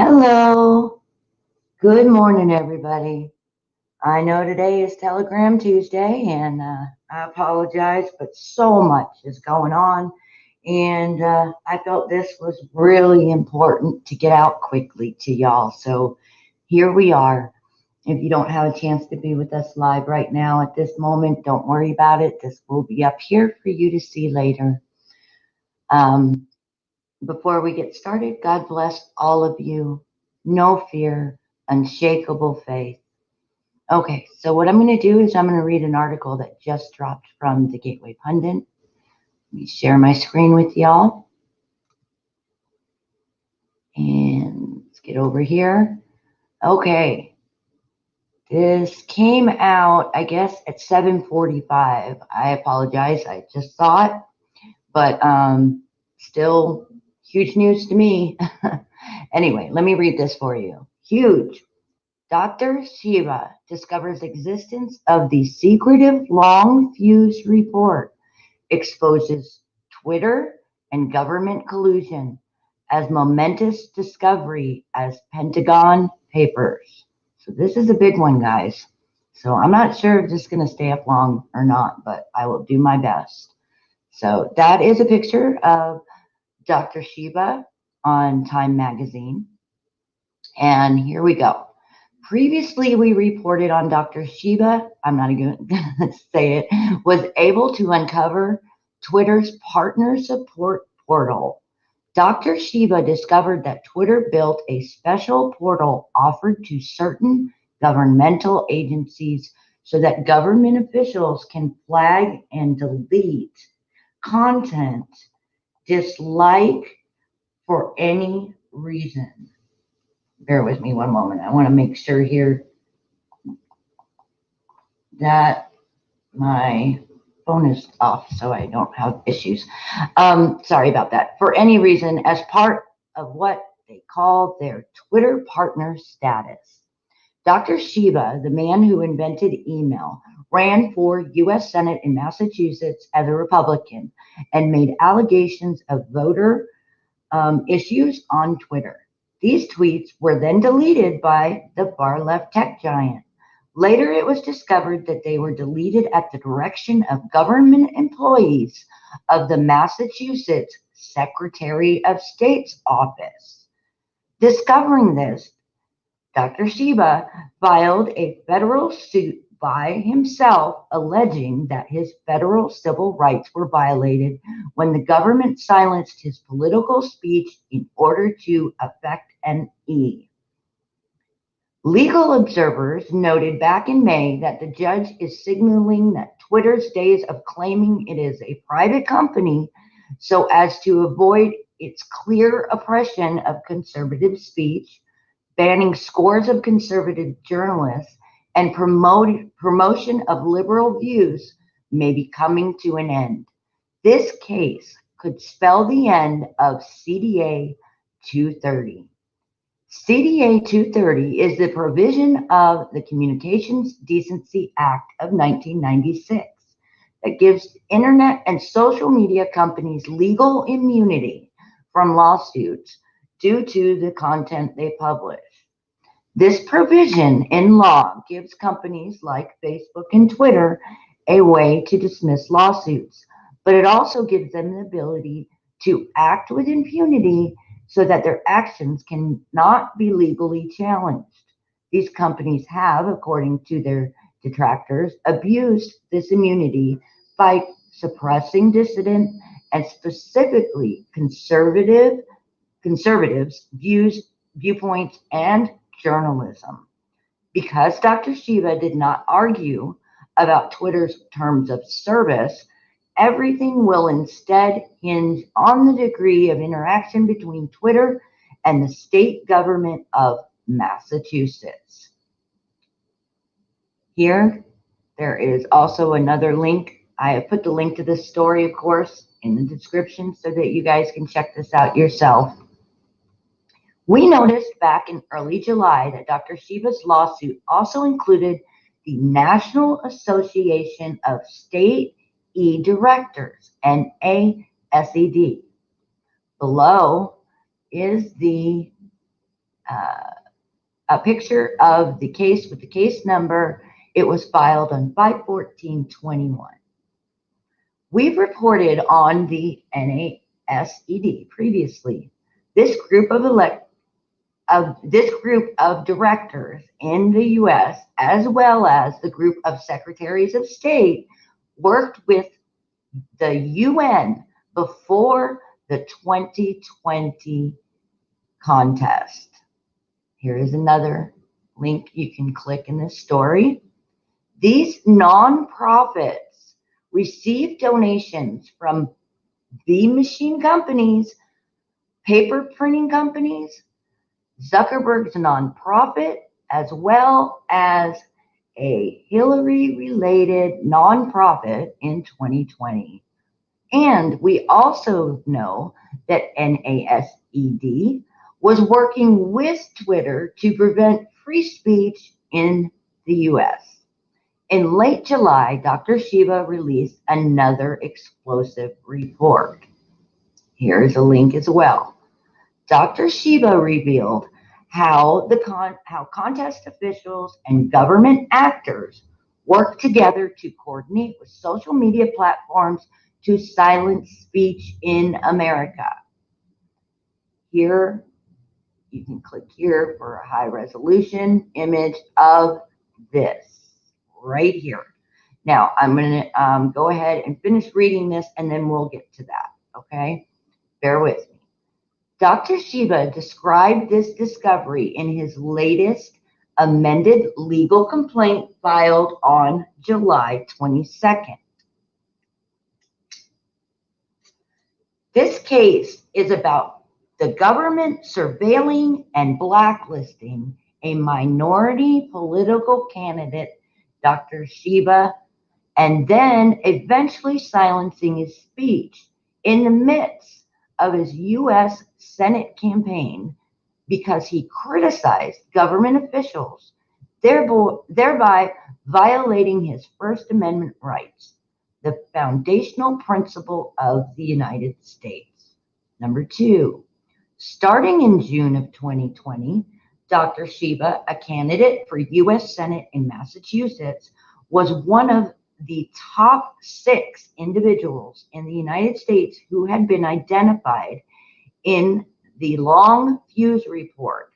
Hello. Good morning, everybody. I know today is Telegram Tuesday, and I apologize, but so much is going on, and I felt this was really important to get out quickly to y'all. So here we are. If you don't have a chance to be with us live right now at this moment, don't worry about it. This will be up here for you to see later. Before we get started, God bless all of you. No fear, unshakable faith. Okay, so what I'm going to do is I'm going to read an article that just dropped from the Gateway Pundit. Let me share my screen with y'all. And let's get over here. Okay. This came out, I guess, at 7:45. I apologize. I just saw it. But still huge news to me. Anyway, let me read this for you. Huge. Dr. Shiva discovers existence of the secretive long fuse report, exposes Twitter and government collusion as momentous discovery as Pentagon Papers. So this is a big one, guys. So I'm not sure if this is going to stay up long or not, but I will do my best. So that is a picture of Dr. Shiva on Time Magazine. And here we go. Previously, we reported on Dr. Shiva, I'm not even going to say it, was able to uncover Twitter's partner support portal. Dr. Shiva discovered that Twitter built a special portal offered to certain governmental agencies so that government officials can flag and delete content dislike for any reason. Bear with me one moment. I want to make sure here that my phone is off so I don't have issues. Sorry about that. For any reason, as part of what they call their Twitter partner status. Dr. Shiva, the man who invented email, ran for U.S. Senate in Massachusetts as a Republican and made allegations of voter issues on Twitter. These tweets were then deleted by the far-left tech giant. Later, it was discovered that they were deleted at the direction of government employees of the Massachusetts Secretary of State's office. Discovering this, Dr. Shiva filed a federal suit by himself alleging that his federal civil rights were violated when the government silenced his political speech in order to effect an E. Legal observers noted back in May that the judge is signaling that Twitter's days of claiming it is a private company so as to avoid its clear oppression of conservative speech, banning scores of conservative journalists, and promotion of liberal views may be coming to an end. This case could spell the end of CDA 230. CDA 230 is the provision of the Communications Decency Act of 1996 that gives internet and social media companies legal immunity from lawsuits due to the content they publish. This provision in law gives companies like Facebook and Twitter a way to dismiss lawsuits, but it also gives them the ability to act with impunity so that their actions cannot be legally challenged. These companies have, according to their detractors, abused this immunity by suppressing dissident and specifically conservatives' viewpoints, and journalism. Because Dr. Shiva did not argue about Twitter's terms of service, everything will instead hinge on the degree of interaction between Twitter and the state government of Massachusetts. Here, there is also another link. I have put the link to this story, of course, in the description so that you guys can check this out yourself. We noticed back in early July that Dr. Shiva's lawsuit also included the National Association of State E-Directors, NASED. Below is the a picture of the case with the case number. It was filed on 5/14/21. We've reported on the NASED previously. This group of directors in the U.S., as well as the group of secretaries of state, worked with the UN before the 2020 contest. Here is another link you can click in this story. These nonprofits receive donations from the machine companies, paper printing companies, Zuckerberg's nonprofit, as well as a Hillary-related nonprofit in 2020. And we also know that NASED was working with Twitter to prevent free speech in the US. In late July, Dr. Shiva released another explosive report. Here's a link as well. Dr. Shiva revealed how contest officials and government actors work together to coordinate with social media platforms to silence speech in America. Here, you can click here for a high resolution image of this right here. Now, I'm going to go ahead and finish reading this, and then we'll get to that, okay? Bear with me. Dr. Shiva described this discovery in his latest amended legal complaint filed on July 22nd. This case is about the government surveilling and blacklisting a minority political candidate, Dr. Shiva, and then eventually silencing his speech in the midst of his U.S. Senate campaign because he criticized government officials, thereby violating his First Amendment rights, the foundational principle of the United States. Number two, starting in June of 2020, Dr. Shiva, a candidate for U.S. Senate in Massachusetts, was one of the top 6 individuals in the United States who had been identified in the Long Fuse report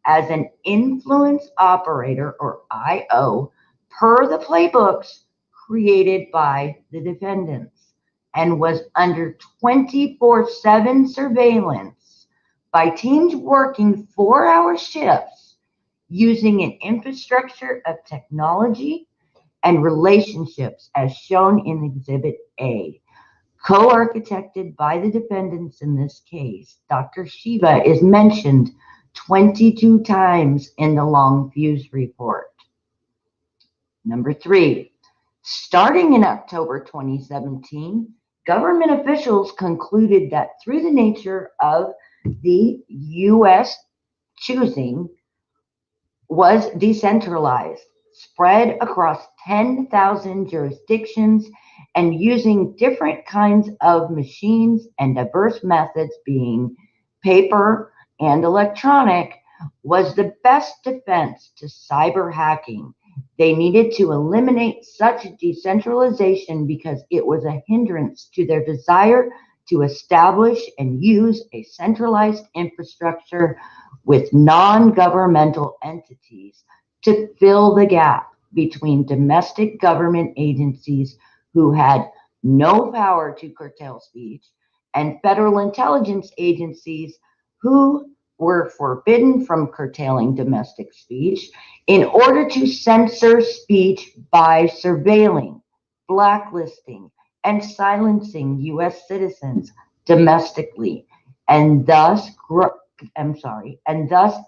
as an influence operator, or IO, per the playbooks created by the defendants, and was under 24/7 surveillance by teams working 4-hour shifts using an infrastructure of technology and relationships as shown in Exhibit A. Co-architected by the defendants in this case, Dr. Shiva is mentioned 22 times in the Long Fuse report. Number 3, starting in October 2017, government officials concluded that through the nature of the U.S. choosing was decentralized, spread across 10,000 jurisdictions, and using different kinds of machines and diverse methods being paper and electronic was the best defense to cyber hacking. They needed to eliminate such decentralization because it was a hindrance to their desire to establish and use a centralized infrastructure with non-governmental entities to fill the gap between domestic government agencies who had no power to curtail speech and federal intelligence agencies who were forbidden from curtailing domestic speech in order to censor speech by surveilling, blacklisting, and silencing U.S. citizens domestically, and thus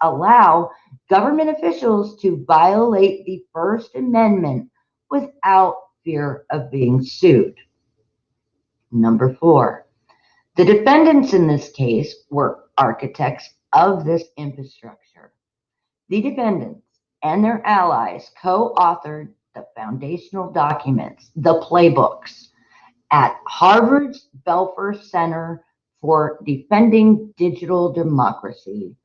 allow government officials to violate the First Amendment without fear of being sued. Number 4, the defendants in this case were architects of this infrastructure. The defendants and their allies co-authored the foundational documents, the playbooks, at Harvard's Belfer Center for Defending Digital Democracy,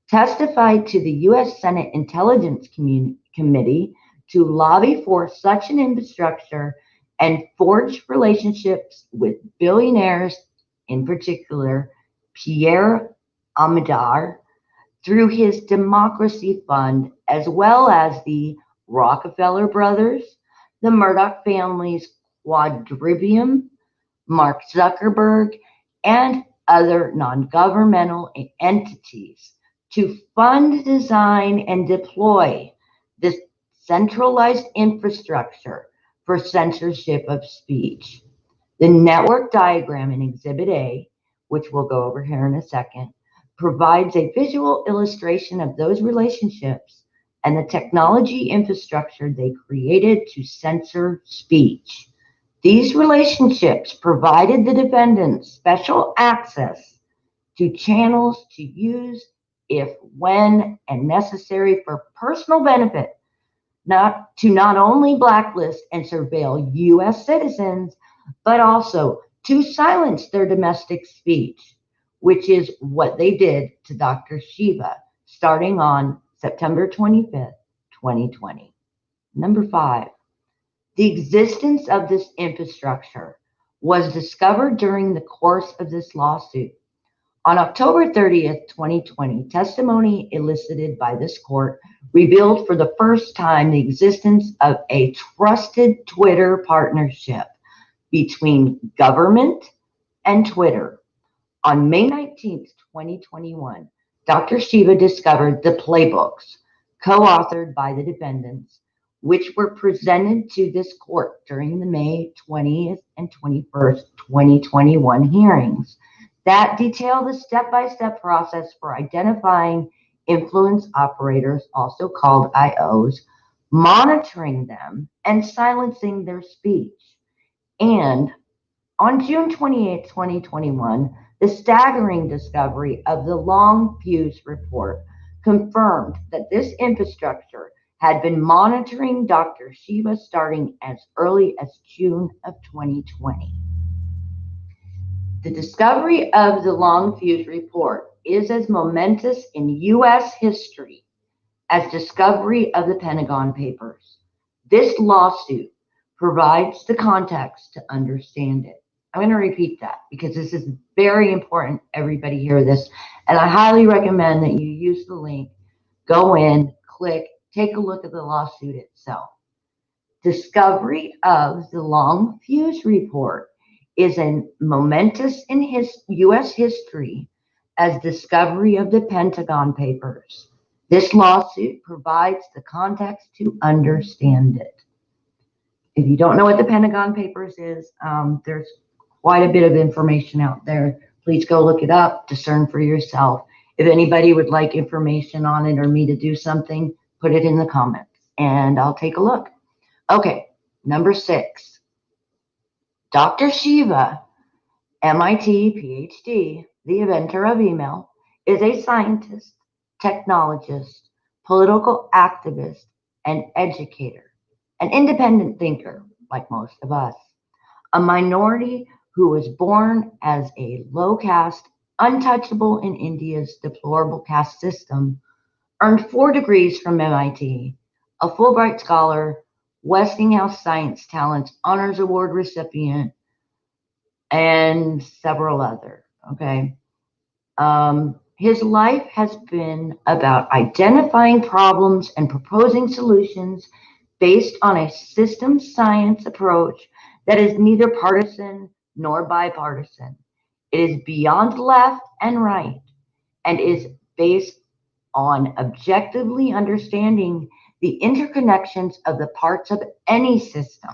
testified to the U.S. Senate Intelligence Committee to lobby for such an infrastructure and forge relationships with billionaires, in particular Pierre Amadar, through his Democracy Fund, as well as the Rockefeller brothers, the Murdoch family's Quadrivium, Mark Zuckerberg, and other non-governmental entities to fund, design, and deploy this centralized infrastructure for censorship of speech. The network diagram in Exhibit A, which we'll go over here in a second, provides a visual illustration of those relationships and the technology infrastructure they created to censor speech. These relationships provided the defendants special access to channels to use if, when, and necessary for personal benefit, not only blacklist and surveil U.S. citizens, but also to silence their domestic speech, which is what they did to Dr. Shiva starting on September 25th, 2020. Number 5. The existence of this infrastructure was discovered during the course of this lawsuit. On October 30th, 2020, testimony elicited by this court revealed for the first time the existence of a trusted Twitter partnership between government and Twitter. On May 19th, 2021, Dr. Shiva discovered the playbooks co-authored by the defendants, which were presented to this court during the May 20th and 21st, 2021 hearings that detail the step-by-step process for identifying influence operators, also called IOs, monitoring them, and silencing their speech. And on June 28, 2021, the staggering discovery of the Long Fuse report confirmed that this infrastructure had been monitoring Dr. Shiva starting as early as June of 2020. The discovery of the Long Fuse report is as momentous in U.S. history as discovery of the Pentagon Papers. This lawsuit provides the context to understand it. I'm going to repeat that because this is very important. Everybody hear this. And I highly recommend that you use the link, go in, click, take a look at the lawsuit itself. Discovery of the Long Fuse report is momentous in U.S. history as discovery of the Pentagon Papers. This lawsuit provides the context to understand it. If you don't know what the Pentagon Papers is, there's quite a bit of information out there. Please go look it up, discern for yourself. If anybody would like information on it or me to do something, put it in the comments and I'll take a look. Okay, number 6. Dr. Shiva, MIT, PhD, the inventor of email, is a scientist, technologist, political activist, and educator, an independent thinker, like most of us, a minority who was born as a low caste, untouchable in India's deplorable caste system, earned 4 degrees from MIT, a Fulbright scholar, Westinghouse Science Talents Honors Award recipient, and several other, okay? His life has been about identifying problems and proposing solutions based on a system science approach that is neither partisan nor bipartisan. It is beyond left and right and is based on objectively understanding the interconnections of the parts of any system.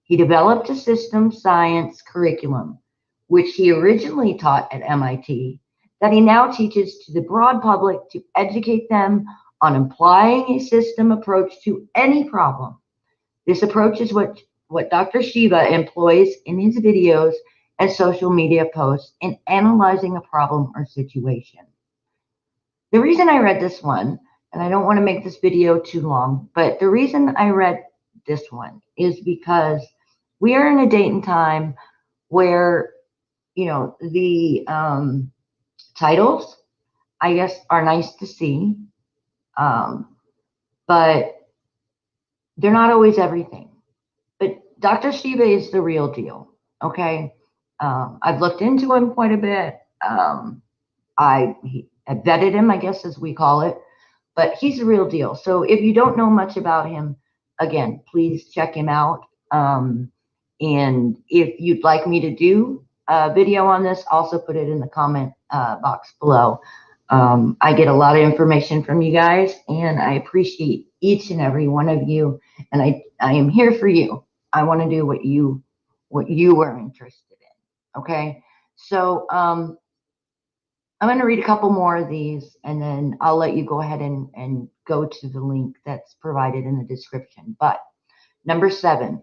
He developed a system science curriculum, which he originally taught at MIT, that he now teaches to the broad public to educate them on applying a system approach to any problem. This approach is what Dr. Shiva employs in his videos and social media posts in analyzing a problem or situation. The reason I read this one, and I don't want to make this video too long, but the reason I read this one is because we are in a date and time where, you know, the titles, I guess, are nice to see, but they're not always everything. But Dr. Shiva is the real deal, okay? I've looked into him quite a bit. I vetted him, I guess, as we call it, but he's the real deal. So if you don't know much about him, again, please check him out. And if you'd like me to do a video on this, also put it in the comment box below. I get a lot of information from you guys, and I appreciate each and every one of you. And I am here for you. I want to do what you are interested in. Okay, so I'm going to read a couple more of these, and then I'll let you go ahead and go to the link that's provided in the description. But number 7,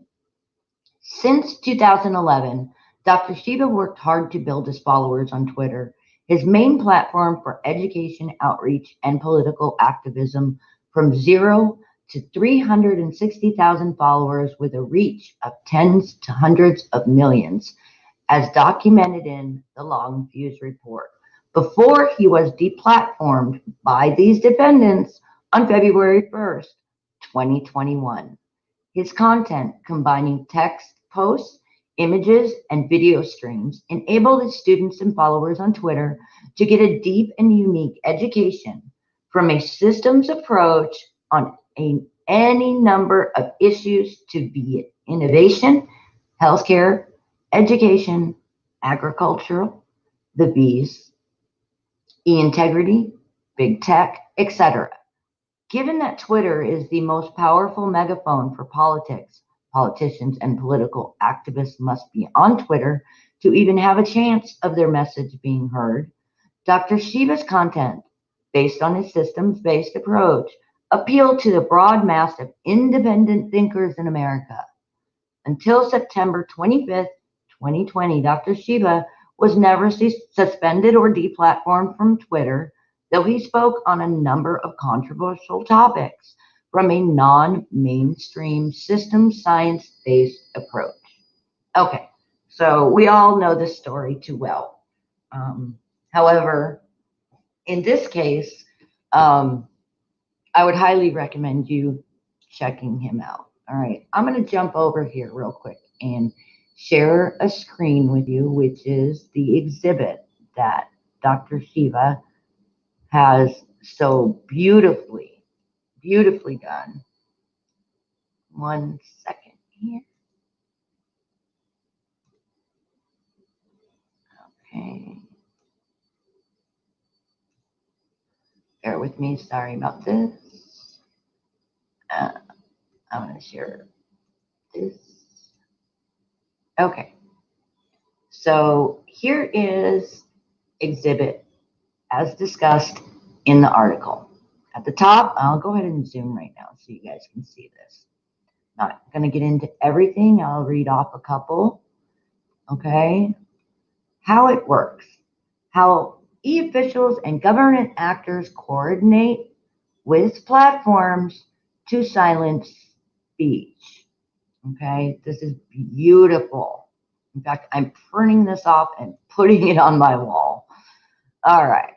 since 2011, Dr. Shiva worked hard to build his followers on Twitter, his main platform for education, outreach, and political activism, from 0 to 360,000 followers with a reach of tens to hundreds of millions, as documented in the Long Fuse Report, before he was deplatformed by these defendants on February 1st, 2021. His content, combining text posts, images, and video streams, enabled his students and followers on Twitter to get a deep and unique education from a systems approach on any number of issues, to be it innovation, healthcare, education, agricultural, the bees, e-integrity, big tech, etc. Given that Twitter is the most powerful megaphone for politics, politicians and political activists must be on Twitter to even have a chance of their message being heard. Dr. Shiva's content, based on his systems-based approach, appealed to the broad mass of independent thinkers in America. Until September 25th, 2020, Dr. Shiva was never suspended or deplatformed from Twitter, though he spoke on a number of controversial topics from a non-mainstream system science-based approach. Okay, so we all know this story too well. However, in this case, I would highly recommend you checking him out. All right, I'm going to jump over here real quick and share a screen with you, which is the exhibit that Dr. Shiva has so beautifully done. 1 second here. Okay. Bear with me, sorry about this. I'm going to share this. Okay. So here is exhibit as discussed in the article. At the top, I'll go ahead and zoom right now so you guys can see this. Not going to get into everything. I'll read off a couple. Okay. How it works. How e-officials and government actors coordinate with platforms to silence speech. Okay. This is beautiful. In fact, I'm printing this off and putting it on my wall. All right.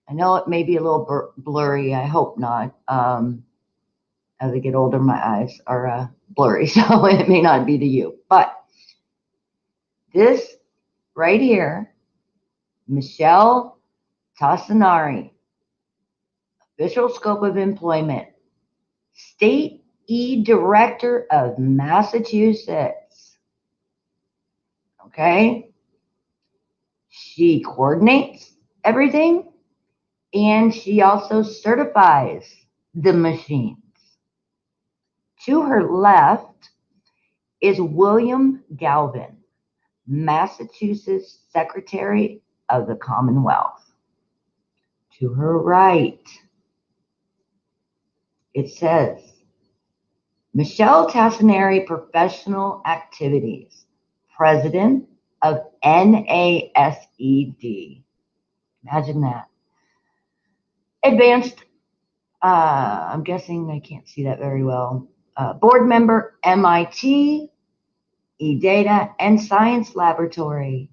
I know it may be a little blurry. I hope not. As I get older, my eyes are blurry, so it may not be to you. But this right here, Michelle Tassinari, official scope of employment, State E-Director of Massachusetts. Okay? She coordinates everything, and she also certifies the machines. To her left is William Galvin, Massachusetts Secretary of the Commonwealth. To her right, it says, Michelle Tassinari, Professional Activities, President of NASED. Imagine that. Advanced, I'm guessing I can't see that very well. Board member, MIT, eData, and Science Laboratory.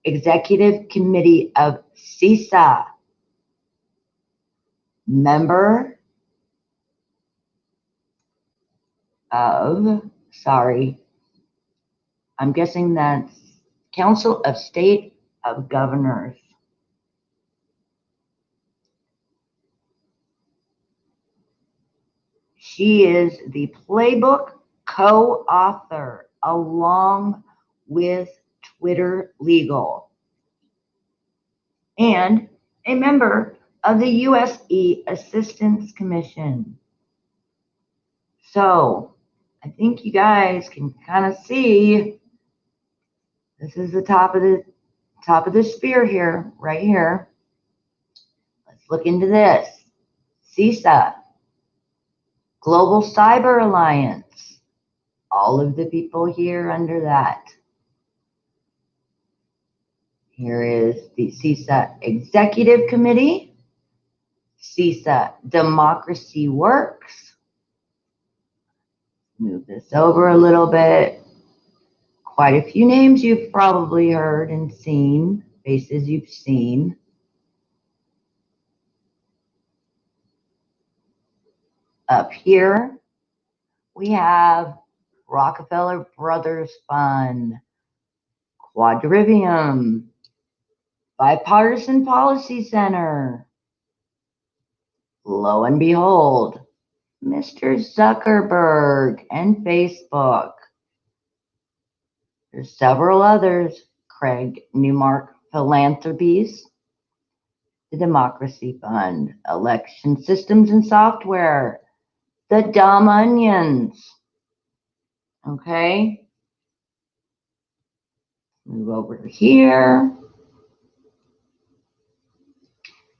Executive Committee of CISA, member of, sorry, I'm guessing that's Council of State of Governors. She is the playbook co-author along with Twitter Legal and a member of the USE Assistance Commission. So I think you guys can kind of see this is the top of the spear here, right here. Let's look into this. CISA, Global Cyber Alliance, all of the people here under that. Here is the CISA Executive Committee, CISA Democracy Works. Move this over a little bit. Quite a few names you've probably heard and seen, faces you've seen. Up here, we have Rockefeller Brothers Fund, Quadrivium, Bipartisan Policy Center. Lo and behold, Mr. Zuckerberg and Facebook. There's several others. Craig Newmark Philanthropies, the Democracy Fund, Election Systems and Software, the Dumb Onions. Okay. Move over here.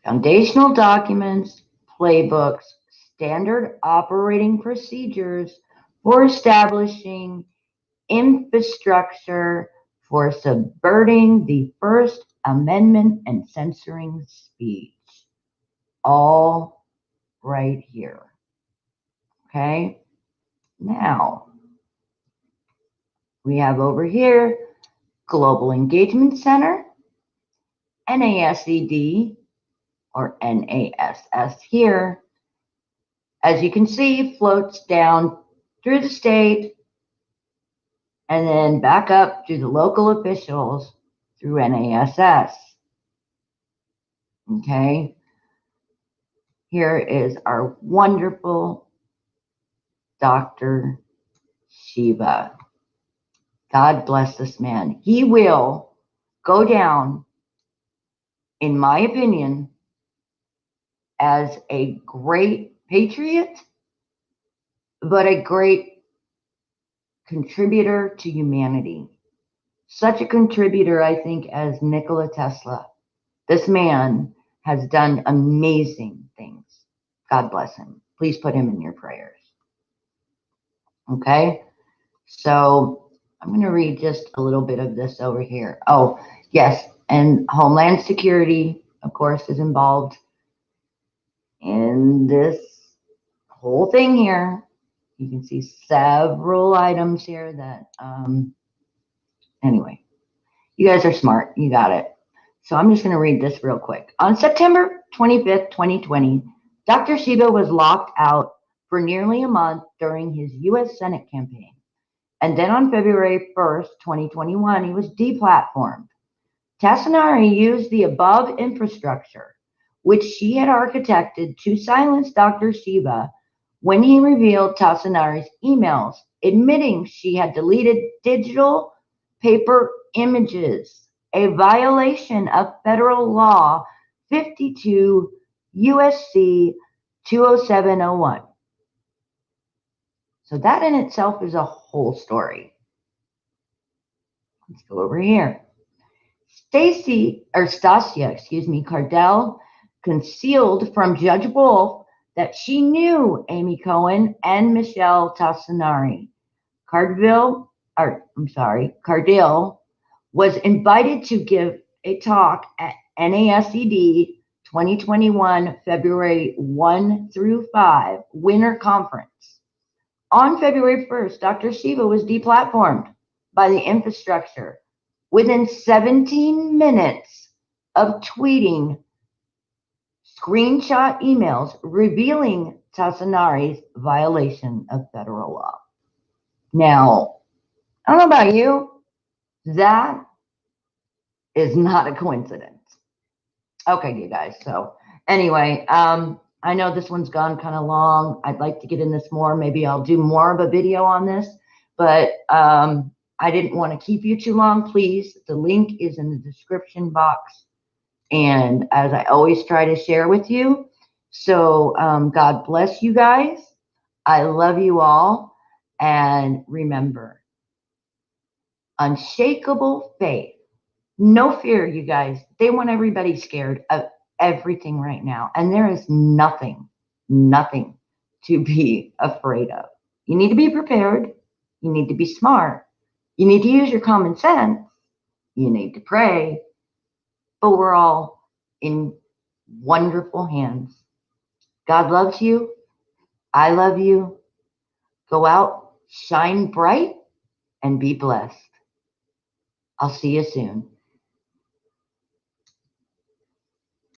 Foundational documents, playbooks, standard operating procedures for establishing infrastructure for subverting the First Amendment and censoring speech. All right here. Okay. Now, we have over here Global Engagement Center, NASED, or NASS here. As you can see, floats down through the state and then back up to the local officials through NASS. Okay. Here is our wonderful Dr. Shiva. God bless this man. He will go down, in my opinion, as a great patriot, but a great contributor to humanity. Such a contributor, I think, as Nikola Tesla. This man has done amazing things. God bless him. Please put him in your prayers. Okay? So I'm going to read just a little bit of this over here. Oh, yes. And Homeland Security, of course, is involved in this whole thing here. You can see several items here that, anyway, you guys are smart. You got it. So I'm just going to read this real quick. On September 25th, 2020, Dr. Shiva was locked out for nearly a month during his U.S. Senate campaign. And then on February 1st, 2021, he was deplatformed. Tassinari used the above infrastructure, which she had architected, to silence Dr. Shiva when he revealed Tassinari's emails, admitting she had deleted digital paper images, a violation of federal law 52 USC 20701. So that in itself is a whole story. Let's go over here. Stasia Cardell concealed from Judge Wolf that she knew Amy Cohen and Michelle Tassinari. Cardell was invited to give a talk at NASED 2021 February 1 through 5 Winter Conference. On February 1st, Dr. Shiva was deplatformed by the infrastructure within 17 minutes of tweeting screenshot emails revealing Tassinari's violation of federal law. Now, I don't know about you, that is not a coincidence. Okay, you guys. So anyway, I know this one's gone kind of long. I'd like to get in this more. Maybe I'll do more of a video on this, but I didn't want to keep you too long. Please, the link is in the description box. And as I always try to share with you, so God bless you guys. I love you all. And remember, unshakable faith. No fear, you guys. They want everybody scared of everything right now. And there is nothing to be afraid of. You need to be prepared. You need to be smart. You need to use your common sense. You need to pray. But we're all in wonderful hands. God loves you. I love you. Go out, shine bright, and be blessed. I'll see you soon.